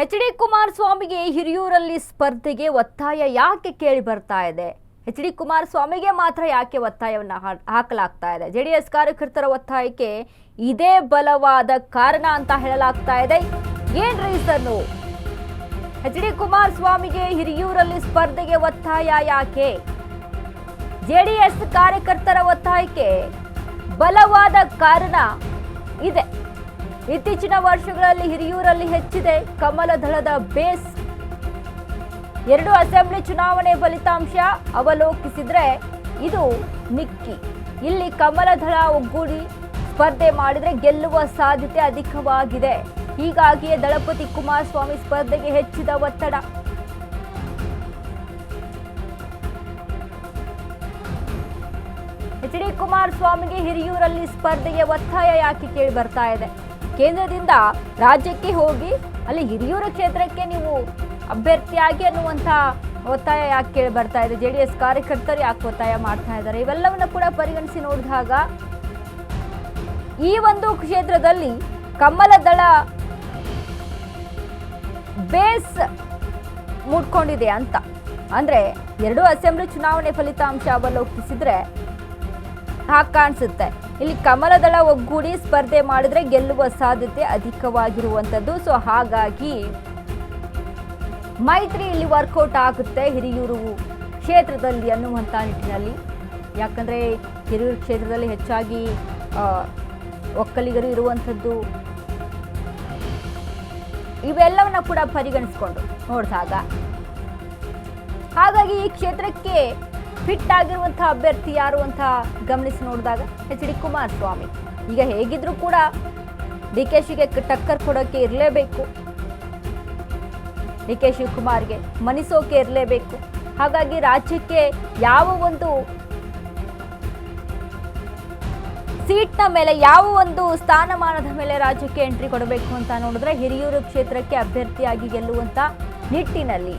H D. ಕುಮಾರಸ್ವಾಮಿಗೆ ಹಿರಿಯೂರಲ್ಲಿ ಸ್ಪರ್ಧೆಗೆ ಒತ್ತಾಯ ಯಾಕೆ ಕೇಳಿ ಬರ್ತಾ ಇದೆ? ಎಚ್.ಡಿ. ಕುಮಾರಸ್ವಾಮಿಗೆ ಮಾತ್ರ ಯಾಕೆ ಒತ್ತಾಯವನ್ನು ಹಾಕಲಾಗ್ತಾ ಇದೆ? ಜೆಡಿಎಸ್ ಕಾರ್ಯಕರ್ತರ ಒತ್ತಾಯಕ್ಕೆ ಇದೇ ಬಲವಾದ ಕಾರಣ ಅಂತ ಹೇಳಲಾಗ್ತಾ ಇದೆ. ಏನ್ ರೀಸನ್? ಎಚ್.ಡಿ. ಕುಮಾರಸ್ವಾಮಿಗೆ ಹಿರಿಯೂರಲ್ಲಿ ಸ್ಪರ್ಧೆಗೆ ಒತ್ತಾಯ ಯಾಕೆ? ಜೆಡಿಎಸ್ ಕಾರ್ಯಕರ್ತರ ಒತ್ತಾಯಕ್ಕೆ ಬಲವಾದ ಕಾರಣ ಇದೆ. ಇತ್ತೀಚಿನ ವರ್ಷಗಳಲ್ಲಿ ಹಿರಿಯೂರಲ್ಲಿ ಹೆಚ್ಚಿದೆ ಕಮಲ ದಳದ ಬೇಸ್. 2 ಅಸೆಂಬ್ಲಿ ಚುನಾವಣೆ ಫಲಿತಾಂಶ ಅವಲೋಕಿಸಿದ್ರೆ ಇದು ನಿಕ್ಕಿ. ಇಲ್ಲಿ ಕಮಲ ದಳ ಒಗ್ಗೂಡಿ ಸ್ಪರ್ಧೆ ಮಾಡಿದ್ರೆ ಗೆಲ್ಲುವ ಸಾಧ್ಯತೆ ಅಧಿಕವಾಗಿದೆ. ಹೀಗಾಗಿಯೇ ದಳಪತಿ ಕುಮಾರಸ್ವಾಮಿ ಸ್ಪರ್ಧೆಗೆ ಹೆಚ್ಚಿದ ಒತ್ತಡ. ಎಚ್.ಡಿ. ಕುಮಾರಸ್ವಾಮಿಗೆ ಹಿರಿಯೂರಲ್ಲಿ ಸ್ಪರ್ಧೆಗೆ ಒತ್ತಾಯ ಯಾಕೆ ಕೇಳಿ ಬರ್ತಾ ಇದೆ? ಕೇಂದ್ರದಿಂದ ರಾಜ್ಯಕ್ಕೆ ಹೋಗಿ ಅಲ್ಲಿ ಹಿರಿಯೂರು ಕ್ಷೇತ್ರಕ್ಕೆ ನೀವು ಅಭ್ಯರ್ಥಿಯಾಗಿ ಅನ್ನುವಂಥ ಒತ್ತಾಯ ಯಾಕೆ ಕೇಳಿ ಬರ್ತಾ ಇದೆ? ಜೆಡಿಎಸ್ ಕಾರ್ಯಕರ್ತರು ಯಾಕೆ ಒತ್ತಾಯ ಮಾಡ್ತಾ ಇದ್ದಾರೆ? ಇವೆಲ್ಲವನ್ನ ಕೂಡ ಪರಿಗಣಿಸಿ ನೋಡಿದಾಗ ಈ ಒಂದು ಕ್ಷೇತ್ರದಲ್ಲಿ ಕಮಲ ದಳ ಬೇಸ್ ಮುಟ್ಕೊಂಡಿದೆ ಅಂತ ಅಂದ್ರೆ 2 ಅಸೆಂಬ್ಲಿ ಚುನಾವಣೆ ಫಲಿತಾಂಶ ಅವಲೋಕಿಸಿದ್ರೆ ಹಾಗೆ ಕಾಣಿಸುತ್ತೆ. ಇಲ್ಲಿ ಕಮಲ ದಳ ಒಗ್ಗೂಡಿ ಸ್ಪರ್ಧೆ ಮಾಡಿದ್ರೆ ಗೆಲ್ಲುವ ಸಾಧ್ಯತೆ ಅಧಿಕವಾಗಿರುವಂಥದ್ದು. ಸೊ ಹಾಗಾಗಿ ಮೈತ್ರಿ ಇಲ್ಲಿ ವರ್ಕೌಟ್ ಆಗುತ್ತೆ ಹಿರಿಯೂರು ಕ್ಷೇತ್ರದಲ್ಲಿ ಅನ್ನುವಂಥ ನಿಟ್ಟಿನಲ್ಲಿ. ಯಾಕಂದ್ರೆ ಹಿರಿಯೂರು ಕ್ಷೇತ್ರದಲ್ಲಿ ಹೆಚ್ಚಾಗಿ ಒಕ್ಕಲಿಗರು ಇರುವಂಥದ್ದು. ಇವೆಲ್ಲವನ್ನ ಕೂಡ ಪರಿಗಣಿಸಿಕೊಂಡು ನೋಡಿದಾಗ ಹಾಗಾಗಿ ಈ ಕ್ಷೇತ್ರಕ್ಕೆ ಫಿಟ್ ಆಗಿರುವಂತಹ ಅಭ್ಯರ್ಥಿ ಯಾರು ಅಂತ ಗಮನಿಸಿ ನೋಡಿದಾಗ ಎಚ್.ಡಿ. ಕುಮಾರಸ್ವಾಮಿ. ಈಗ ಹೇಗಿದ್ರು ಕೂಡ ಡಿ.ಕೆ.ಶಿಗೆ ಟಕ್ಕರ್ ಕೊಡೋಕೆ ಇರಲೇಬೇಕು, ಡಿ.ಕೆ. ಶಿವಕುಮಾರ್ಗೆ ಮನಿಸೋಕೆ ಇರಲೇಬೇಕು. ಹಾಗಾಗಿ ರಾಜ್ಯಕ್ಕೆ ಯಾವ ಒಂದು ಸೀಟ್ನ ಮೇಲೆ, ಯಾವ ಒಂದು ಸ್ಥಾನಮಾನದ ಮೇಲೆ ರಾಜ್ಯಕ್ಕೆ ಎಂಟ್ರಿ ಕೊಡಬೇಕು ಅಂತ ನೋಡಿದ್ರೆ ಹಿರಿಯೂರು ಕ್ಷೇತ್ರಕ್ಕೆ ಅಭ್ಯರ್ಥಿಯಾಗಿ ಗೆಲ್ಲುವಂತ ನಿಟ್ಟಿನಲ್ಲಿ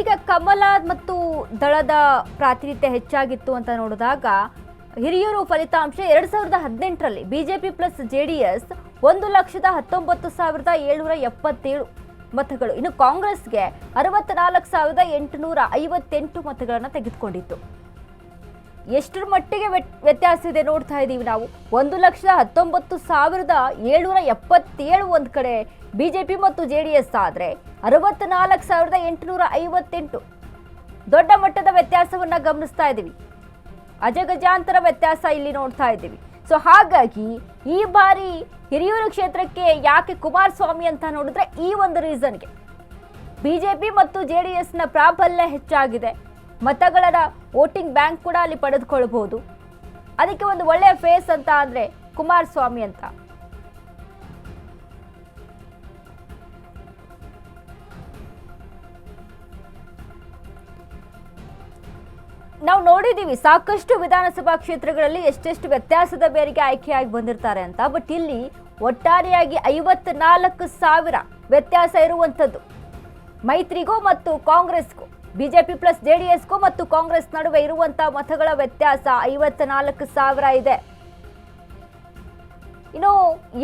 ಈಗ ಕಮಲ ಮತ್ತು ದಳದ ಪ್ರಾತಿನಿಧ್ಯ ಹೆಚ್ಚಾಗಿತ್ತು ಅಂತ ನೋಡಿದಾಗ ಹಿರಿಯೂರು ಫಲಿತಾಂಶ 2018ರಲ್ಲಿ ಬಿಜೆಪಿ ಪ್ಲಸ್ ಜೆಡಿಎಸ್ 1,19,777 ಮತಗಳು. ಇನ್ನು ಕಾಂಗ್ರೆಸ್ಗೆ 64,858 ಮತಗಳನ್ನು ತೆಗೆದುಕೊಂಡಿತ್ತು. ಎಷ್ಟರ ಮಟ್ಟಿಗೆ ವ್ಯತ್ಯಾಸ ಇದೆ ನೋಡ್ತಾ ಇದ್ದೀವಿ ನಾವು. 1,19,777 ಒಂದ್ ಕಡೆ ಬಿಜೆಪಿ ಮತ್ತು ಜೆಡಿಎಸ್ ಆದ್ರೆ 64,858 ದೊಡ್ಡ ಮಟ್ಟದ ವ್ಯತ್ಯಾಸವನ್ನ ಗಮನಿಸ್ತಾ ಇದ್ದೀವಿ. ಅಜಗಜಾಂತರ ವ್ಯತ್ಯಾಸ ಇಲ್ಲಿ ನೋಡ್ತಾ ಇದ್ದೀವಿ. ಸೊ ಹಾಗಾಗಿ ಈ ಬಾರಿ ಹಿರಿಯೂರು ಕ್ಷೇತ್ರಕ್ಕೆ ಯಾಕೆ ಕುಮಾರಸ್ವಾಮಿ ಅಂತ ನೋಡಿದ್ರೆ ಈ ಒಂದು ರೀಸನ್ಗೆ ಬಿಜೆಪಿ ಮತ್ತು ಜೆಡಿಎಸ್ನ ಪ್ರಾಬಲ್ಯ ಹೆಚ್ಚಾಗಿದೆ. ಮತಗಳ ವೋಟಿಂಗ್ ಬ್ಯಾಂಕ್ ಕೂಡ ಅಲ್ಲಿ ಪಡೆದುಕೊಳ್ಳಬಹುದು. ಅದಕ್ಕೆ ಒಂದು ಒಳ್ಳೆಯ ಫೇಸ್ ಅಂತ ಅಂದ್ರೆ ಕುಮಾರಸ್ವಾಮಿ ಅಂತ. ನಾವು ನೋಡಿದೀವಿ ಸಾಕಷ್ಟು ವಿಧಾನಸಭಾ ಕ್ಷೇತ್ರಗಳಲ್ಲಿ ಎಷ್ಟೆಷ್ಟು ವ್ಯತ್ಯಾಸದ ಮೇರೆಗೆ ಆಯ್ಕೆಯಾಗಿ ಬಂದಿರ್ತಾರೆ ಅಂತ. ಬಟ್ ಇಲ್ಲಿ ಒಟ್ಟಾರೆಯಾಗಿ 54,000 ವ್ಯತ್ಯಾಸ ಇರುವಂಥದ್ದು ಮೈತ್ರಿಗೂ ಮತ್ತು ಕಾಂಗ್ರೆಸ್ಗೂ, ಬಿಜೆಪಿ ಪ್ಲಸ್ ಜೆಡಿಎಸ್ಗೂ ಮತ್ತು ಕಾಂಗ್ರೆಸ್ ನಡುವೆ ಇರುವಂತಹ ಮತಗಳ ವ್ಯತ್ಯಾಸ 54,000 ಇದೆ. ಇನ್ನು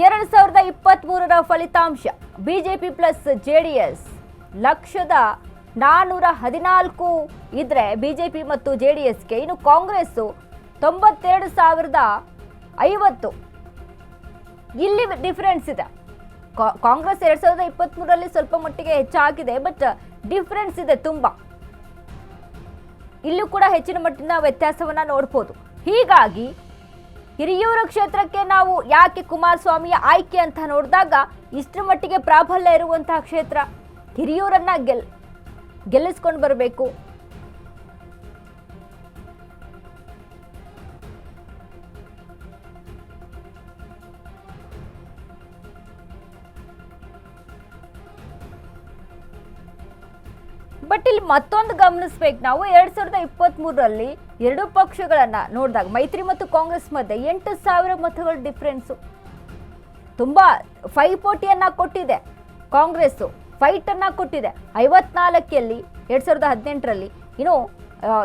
2023ರ ಫಲಿತಾಂಶ ಬಿಜೆಪಿ ಪ್ಲಸ್ ಜೆಡಿಎಸ್ 1,414 ಇದ್ರೆ ಬಿಜೆಪಿ ಮತ್ತು ಜೆಡಿಎಸ್ಗೆ. ಇನ್ನು ಕಾಂಗ್ರೆಸ್ 92,050. ಇಲ್ಲಿ ಡಿಫರೆನ್ಸ್ ಇದೆ. ಕಾಂಗ್ರೆಸ್ 2023ರಲ್ಲಿ ಸ್ವಲ್ಪ ಮಟ್ಟಿಗೆ ಹೆಚ್ಚಾಗಿದೆ, ಬಟ್ ಡಿಫರೆನ್ಸ್ ಇದೆ ತುಂಬಾ. ಇಲ್ಲೂ ಕೂಡ ಹೆಚ್ಚಿನ ಮಟ್ಟಿನ ವ್ಯತ್ಯಾಸವನ್ನ ನೋಡಬಹುದು. ಹೀಗಾಗಿ ಹಿರಿಯೂರು ಕ್ಷೇತ್ರಕ್ಕೆ ನಾವು ಯಾಕೆ ಕುಮಾರಸ್ವಾಮಿಯ ಆಯ್ಕೆ ಅಂತ ನೋಡಿದಾಗ ಇಷ್ಟರ ಮಟ್ಟಿಗೆ ಪ್ರಾಬಲ್ಯ ಇರುವಂತಹ ಕ್ಷೇತ್ರ ಹಿರಿಯೂರನ್ನ ಗೆಲ್ಲಿಸ್ಕೊಂಡು ಬರಬೇಕು. ಬಟ್ ಇಲ್ಲಿ ಮತ್ತೊಂದು ಗಮನಿಸ್ಬೇಕು ನಾವು 2023ರಲ್ಲಿ ಎರಡು ಪಕ್ಷಗಳನ್ನ ನೋಡಿದಾಗ ಮೈತ್ರಿ ಮತ್ತು ಕಾಂಗ್ರೆಸ್ ಮಧ್ಯೆ 8,000 ಮತಗಳ ಡಿಫ್ರೆನ್ಸು. ತುಂಬಾ ಪೈಪೋಟಿಯನ್ನ ಕೊಟ್ಟಿದೆ ಕಾಂಗ್ರೆಸ್, ಫೈಟ್ ಅನ್ನ ಕೊಟ್ಟಿದೆ 54ರಲ್ಲಿ 2018ರಲ್ಲಿ. ಇನ್ನು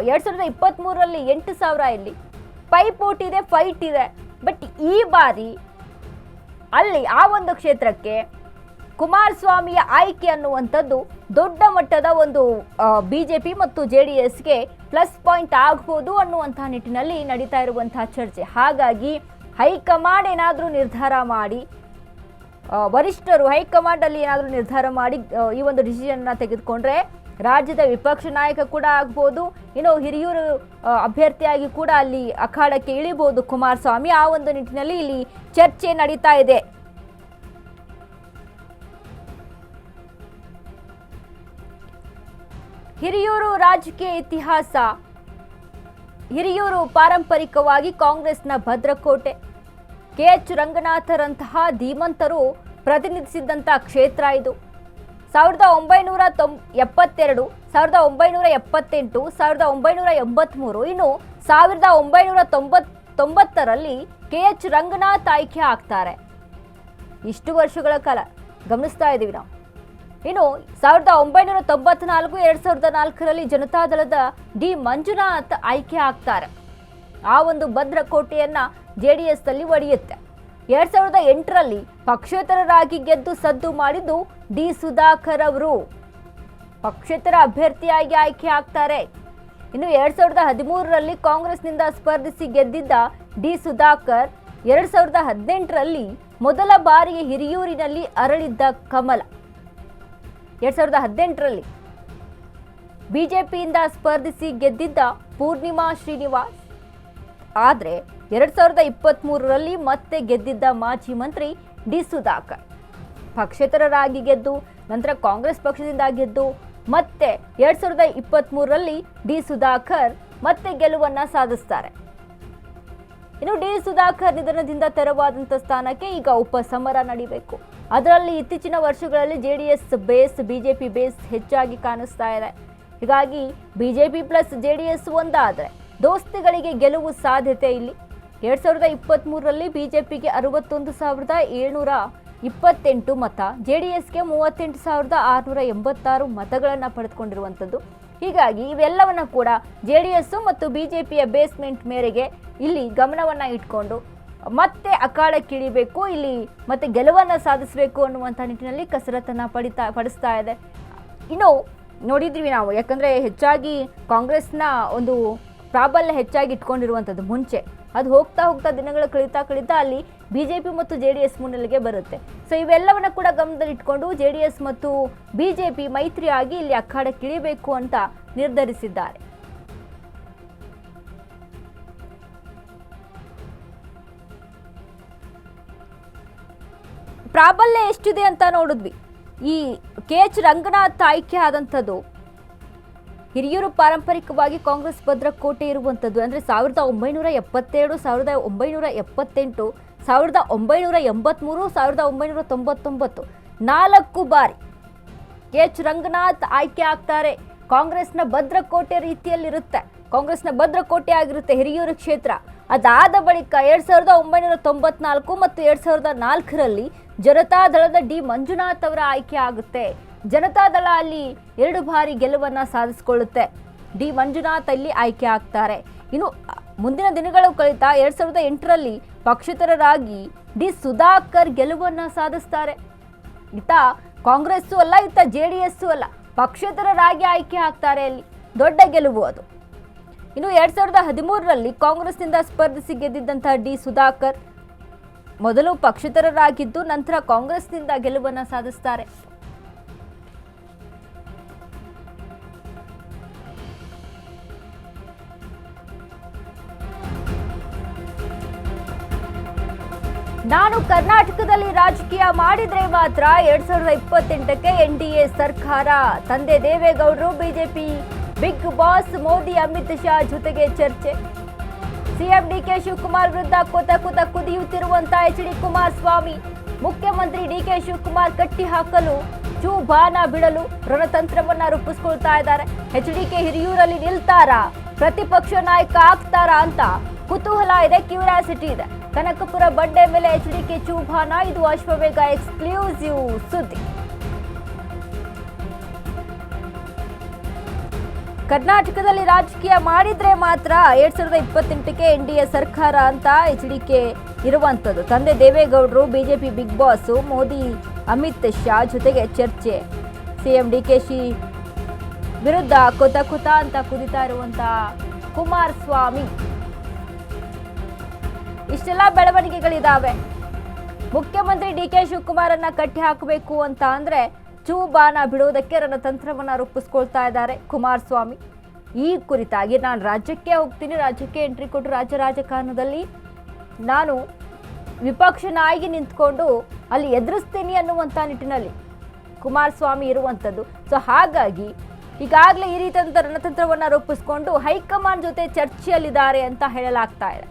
2023ರಲ್ಲಿ 8,000 ಇಲ್ಲಿ ಪೈಪೋಟಿ ಇದೆ, ಫೈಟ್ ಇದೆ. ಬಟ್ ಈ ಬಾರಿ ಅಲ್ಲಿ ಆ ಒಂದು ಕ್ಷೇತ್ರಕ್ಕೆ ಕುಮಾರಸ್ವಾಮಿಯ ಆಯ್ಕೆ ಅನ್ನುವಂಥದ್ದು ದೊಡ್ಡ ಮಟ್ಟದ ಒಂದು ಬಿಜೆಪಿ ಮತ್ತು JDSಗೆ ಪ್ಲಸ್ ಪಾಯಿಂಟ್ ಆಗಬಹುದು ಅನ್ನುವಂತಹ ನಿಟ್ಟಿನಲ್ಲಿ ನಡೀತಾ ಇರುವಂತಹ ಚರ್ಚೆ. ಹಾಗಾಗಿ ಹೈಕಮಾಂಡ್ ಏನಾದರೂ ನಿರ್ಧಾರ ಮಾಡಿ, ವರಿಷ್ಠರು ಹೈಕಮಾಂಡ್ ಅಲ್ಲಿ ಏನಾದರೂ ನಿರ್ಧಾರ ಮಾಡಿ ಈ ಒಂದು ಡಿಸಿಷನ್ನ ತೆಗೆದುಕೊಂಡ್ರೆ ರಾಜ್ಯದ ವಿಪಕ್ಷ ನಾಯಕ ಕೂಡ ಆಗ್ಬೋದು, ಇನ್ನು ಹಿರಿಯೂರು ಅಭ್ಯರ್ಥಿಯಾಗಿ ಕೂಡ ಅಲ್ಲಿ ಅಖಾಡಕ್ಕೆ ಇಳಿಬಹುದು ಕುಮಾರಸ್ವಾಮಿ. ಆ ಒಂದು ನಿಟ್ಟಿನಲ್ಲಿ ಇಲ್ಲಿ ಚರ್ಚೆ ನಡೀತಾ ಇದೆ. ಹಿರಿಯೂರು ರಾಜಕೀಯ ಇತಿಹಾಸ. ಹಿರಿಯೂರು ಪಾರಂಪರಿಕವಾಗಿ ಕಾಂಗ್ರೆಸ್ನ ಭದ್ರಕೋಟೆ. KH ರಂಗನಾಥರಂತಹ ಧೀಮಂತರು ಪ್ರತಿನಿಧಿಸಿದ್ದಂಥ ಕ್ಷೇತ್ರ ಇದು. 1972, 1978, 1983, ಇನ್ನು 1990ರಲ್ಲಿ KH ರಂಗನಾಥ್ ಆಯ್ಕೆ ಆಗ್ತಾರೆ. ಇಷ್ಟು ವರ್ಷಗಳ ಕಾಲ ಗಮನಿಸ್ತಾ ಇದ್ದೀವಿ ನಾವು. ಇನ್ನು 1994, 2004ರಲ್ಲಿ ಜನತಾದಳದ ಡಿ ಮಂಜುನಾಥ್ ಆಯ್ಕೆ ಆಗ್ತಾರೆ. ಆ ಒಂದು ಭದ್ರಕೋಟೆಯನ್ನ JDS ಅಲ್ಲಿ ಒಡೆಯುತ್ತೆ. 2008ರಲ್ಲಿ ಪಕ್ಷೇತರರಾಗಿ ಗೆದ್ದು ಸದ್ದು ಮಾಡಿದ್ದು ಡಿ ಸುಧಾಕರ್ ಅವರು ಪಕ್ಷೇತರ ಅಭ್ಯರ್ಥಿಯಾಗಿ ಆಯ್ಕೆ ಆಗ್ತಾರೆ. ಇನ್ನು 2013ರಲ್ಲಿ ಕಾಂಗ್ರೆಸ್ನಿಂದ ಸ್ಪರ್ಧಿಸಿ ಗೆದ್ದಿದ್ದ ಡಿ ಸುಧಾಕರ್ 2018ರಲ್ಲಿ ಮೊದಲ ಬಾರಿಗೆ ಹಿರಿಯೂರಿನಲ್ಲಿ ಅರಳಿದ್ದ ಕಮಲ. 2018ರಲ್ಲಿ ಬಿಜೆಪಿಯಿಂದ ಸ್ಪರ್ಧಿಸಿ ಗೆದ್ದಿದ್ದ ಪೂರ್ಣಿಮಾ ಶ್ರೀನಿವಾಸ್. ಆದರೆ 2023ರಲ್ಲಿ ಮತ್ತೆ ಗೆದ್ದಿದ್ದ ಮಾಜಿ ಮಂತ್ರಿ ಡಿ ಸುಧಾಕರ್ ಪಕ್ಷೇತರರಾಗಿ ಗೆದ್ದು ನಂತರ ಕಾಂಗ್ರೆಸ್ ಪಕ್ಷದಿಂದ ಗೆದ್ದು ಮತ್ತೆ 2023ರಲ್ಲಿ ಡಿ ಸುಧಾಕರ್ ಮತ್ತೆ ಗೆಲುವನ್ನ ಸಾಧಿಸ್ತಾರೆ. ಇನ್ನು ಡಿ ಸುಧಾಕರ್ ನಿಧನದಿಂದ ತೆರವಾದಂಥ ಸ್ಥಾನಕ್ಕೆ ಈಗ ಉಪಸಮರ ನಡೀಬೇಕು. ಅದರಲ್ಲಿ ಇತ್ತೀಚಿನ ವರ್ಷಗಳಲ್ಲಿ JDS ಬೇಸ್, ಬಿಜೆಪಿ ಬೇಸ್ ಹೆಚ್ಚಾಗಿ ಕಾಣಿಸ್ತಾ ಇದೆ. ಹೀಗಾಗಿ ಬಿಜೆಪಿ ಪ್ಲಸ್ JDS ಒಂದಾದರೆ ದೋಸ್ತಿಗಳಿಗೆ ಗೆಲುವು ಸಾಧ್ಯತೆ ಇಲ್ಲಿ. 2023ರಲ್ಲಿ ಬಿಜೆಪಿಗೆ 61,728 ಮತ, JDSಗೆ 38,686 ಮತಗಳನ್ನು ಪಡೆದುಕೊಂಡಿರುವಂಥದ್ದು. ಹೀಗಾಗಿ ಇವೆಲ್ಲವನ್ನ ಕೂಡ JDS ಮತ್ತು ಬಿಜೆಪಿಯ ಬೇಸ್ಮೆಂಟ್ ಮೇರೆಗೆ ಇಲ್ಲಿ ಗಮನವನ್ನ ಇಟ್ಕೊಂಡು ಮತ್ತೆ ಅಖಾಡಕ್ಕಿಳಿಬೇಕು, ಇಲ್ಲಿ ಮತ್ತೆ ಗೆಲುವನ್ನು ಸಾಧಿಸಬೇಕು ಅನ್ನುವಂಥ ನಿಟ್ಟಿನಲ್ಲಿ ಕಸರತ್ತನ್ನು ಪಡಿಸ್ತಾ ಇದೆ. ಇನ್ನು ನೋಡಿದ್ವಿ ನಾವು, ಯಾಕಂದರೆ ಹೆಚ್ಚಾಗಿ ಕಾಂಗ್ರೆಸ್ನ ಒಂದು ಪ್ರಾಬಲ್ಯ ಹೆಚ್ಚಾಗಿ ಇಟ್ಕೊಂಡಿರುವಂಥದ್ದು ಮುಂಚೆ, ಅದು ಹೋಗ್ತಾ ಹೋಗ್ತಾ ದಿನಗಳು ಕಳೀತಾ ಅಲ್ಲಿ ಬಿಜೆಪಿ ಮತ್ತು JDS ಮುನ್ನೆಲೆಗೆ ಬರುತ್ತೆ. ಸೊ ಇವೆಲ್ಲವನ್ನ ಕೂಡ ಗಮನದಲ್ಲಿ ಇಟ್ಕೊಂಡು JDS ಮತ್ತು ಬಿಜೆಪಿ ಮೈತ್ರಿಯಾಗಿ ಇಲ್ಲಿ ಅಖಾಡಕ್ಕಿಳಿಬೇಕು ಅಂತ ನಿರ್ಧರಿಸಿದ್ದಾರೆ. ಪ್ರಾಬಲ್ಯ ಎಷ್ಟಿದೆ ಅಂತ ನೋಡಿದ್ವಿ. ಈ KH ರಂಗನಾಥ್ ಆಯ್ಕೆ ಆದಂಥದ್ದು ಹಿರಿಯೂರು ಪಾರಂಪರಿಕವಾಗಿ ಕಾಂಗ್ರೆಸ್ ಭದ್ರಕೋಟೆ ಇರುವಂಥದ್ದು. ಅಂದರೆ 1972, 1978, 1983, 1999 4 ಬಾರಿ KH ರಂಗನಾಥ್ ಆಯ್ಕೆ ಆಗ್ತಾರೆ. ಕಾಂಗ್ರೆಸ್ನ ಭದ್ರಕೋಟೆ ರೀತಿಯಲ್ಲಿರುತ್ತೆ, ಕಾಂಗ್ರೆಸ್ನ ಭದ್ರಕೋಟೆ ಆಗಿರುತ್ತೆ ಹಿರಿಯೂರು ಕ್ಷೇತ್ರ. ಅದಾದ ಬಳಿಕ 1994 ಮತ್ತು 2004ರಲ್ಲಿ ಜನತಾದಳದ ಡಿ ಮಂಜುನಾಥ್ ಅವರ ಆಯ್ಕೆ ಆಗುತ್ತೆ. ಜನತಾದಳ ಅಲ್ಲಿ 2 ಬಾರಿ ಗೆಲುವನ್ನು ಸಾಧಿಸಿಕೊಳ್ಳುತ್ತೆ. ಡಿ ಮಂಜುನಾಥ್ ಅಲ್ಲಿ ಆಯ್ಕೆ ಆಗ್ತಾರೆ. ಇನ್ನು ಮುಂದಿನ ದಿನಗಳು ಕಳೀತಾ 2008ರಲ್ಲಿ ಪಕ್ಷೇತರರಾಗಿ ಡಿ ಸುಧಾಕರ್ ಗೆಲುವನ್ನು ಸಾಧಿಸ್ತಾರೆ. ಇತ್ತ ಕಾಂಗ್ರೆಸ್ಸು ಅಲ್ಲ, ಇತ್ತ JDS ಅಲ್ಲ, ಪಕ್ಷೇತರರಾಗಿ ಆಯ್ಕೆ ಆಗ್ತಾರೆ. ಅಲ್ಲಿ ದೊಡ್ಡ ಗೆಲುವು ಅದು. ಇನ್ನು 2013ರಲ್ಲಿ ಕಾಂಗ್ರೆಸ್ನಿಂದ ಸ್ಪರ್ಧಿಸಿ ಗೆದ್ದಿದ್ದಂತಹ ಡಿ ಸುಧಾಕರ್ ಮೊದಲು ಪಕ್ಷೇತರರಾಗಿದ್ದು ನಂತರ ಕಾಂಗ್ರೆಸ್ನಿಂದ ಗೆಲುವನ್ನು ಸಾಧಿಸ್ತಾರೆ. ನಾನು ಕರ್ನಾಟಕದಲ್ಲಿ ರಾಜಕೀಯ ಮಾಡಿದ್ರೆ ಮಾತ್ರ 2028ಕ್ಕೆ NDA ಸರ್ಕಾರ. ತಂದೆ ದೇವೇಗೌಡರು BJP big boss Modi Amit Shah ಜೊತೆಗೆ ಚರ್ಚೆ. ಸಿಎಂ DK ಶಿವಕುಮಾರ್ ವಿರುದ್ಧ ಕೊತ ಕುದಿಯುತ್ತಿರುವಂತಹ HD ಕುಮಾರಸ್ವಾಮಿ. ಮುಖ್ಯಮಂತ್ರಿ DK ಶಿವಕುಮಾರ್ ಕಟ್ಟಿ ಹಾಕಲು ಚೂಬಾನ ಬಿಡಲು ರಣತಂತ್ರವನ್ನ ರೂಪಿಸ್ಕೊಳ್ತಾ ಇದ್ದಾರೆ. HDK ಹಿರಿಯೂರಲ್ಲಿ ನಿಲ್ತಾರಾ, ಪ್ರತಿಪಕ್ಷ ನಾಯಕ ಆಗ್ತಾರಾ ಅಂತ ಕುತೂಹಲ ಇದೆ, ಕ್ಯೂರಿಯಾಸಿಟಿ ಇದೆ. ಕನಕಪುರ ಬಂಡೆ ಮೇಲೆ HDK ಚೂಬಾನ, ಇದು ಅಶ್ವವೇಗ ಎಕ್ಸ್ಕ್ಲೂಸಿವ್ ಸುದ್ದಿ. ಕರ್ನಾಟಕದಲ್ಲಿ ರಾಜಕೀಯ ಮಾಡಿದ್ರೆ ಮಾತ್ರ 2028ಕ್ಕೆ NDA ಸರ್ಕಾರ ಅಂತ HDK ಇರುವಂಥದ್ದು. ತಂದೆ ದೇವೇಗೌಡರು, BJP big boss, Modi Amit Shah ಜೊತೆಗೆ ಚರ್ಚೆ, CM DKಶಿ ವಿರುದ್ಧ ಕೊತ ಅಂತ ಕುದಿತಾ ಇರುವಂತ ಕುಮಾರಸ್ವಾಮಿ. ಇಷ್ಟೆಲ್ಲ ಬೆಳವಣಿಗೆಗಳಿದಾವೆ. ಮುಖ್ಯಮಂತ್ರಿ DK ಶಿವಕುಮಾರನ್ನ ಕಟ್ಟಿ ಹಾಕಬೇಕು ಅಂತ ಅಂದ್ರೆ ಚೂಬಾನ ಬಿಡುವುದಕ್ಕೆ ರಣತಂತ್ರವನ್ನ ರೂಪಿಸ್ಕೊಳ್ತಾ ಇದ್ದಾರೆ ಕುಮಾರಸ್ವಾಮಿ. ಈ ಕುರಿತಾಗಿ ನಾನು ರಾಜ್ಯಕ್ಕೆ ಹೋಗ್ತೀನಿ, ರಾಜ್ಯಕ್ಕೆ ಎಂಟ್ರಿ ಕೊಟ್ಟು ರಾಜ್ಯ ರಾಜಕಾರಣದಲ್ಲಿ ನಾನು ವಿಪಕ್ಷ ನಾಯಕಿ ನಿಂತ್ಕೊಂಡು ಅಲ್ಲಿ ಎದುರಿಸ್ತೀನಿ ಅನ್ನುವಂಥ ನಿಟ್ಟಿನಲ್ಲಿ ಕುಮಾರಸ್ವಾಮಿ ಇರುವಂಥದ್ದು. ಸೊ ಹಾಗಾಗಿ ಈಗಾಗಲೇ ಈ ರೀತಿಯಾದಂಥ ರಣತಂತ್ರವನ್ನು ರೂಪಿಸ್ಕೊಂಡು ಹೈಕಮಾಂಡ್ ಜೊತೆ ಚರ್ಚೆಯಲ್ಲಿದ್ದಾರೆ ಅಂತ ಹೇಳಲಾಗ್ತಾ ಇದೆ.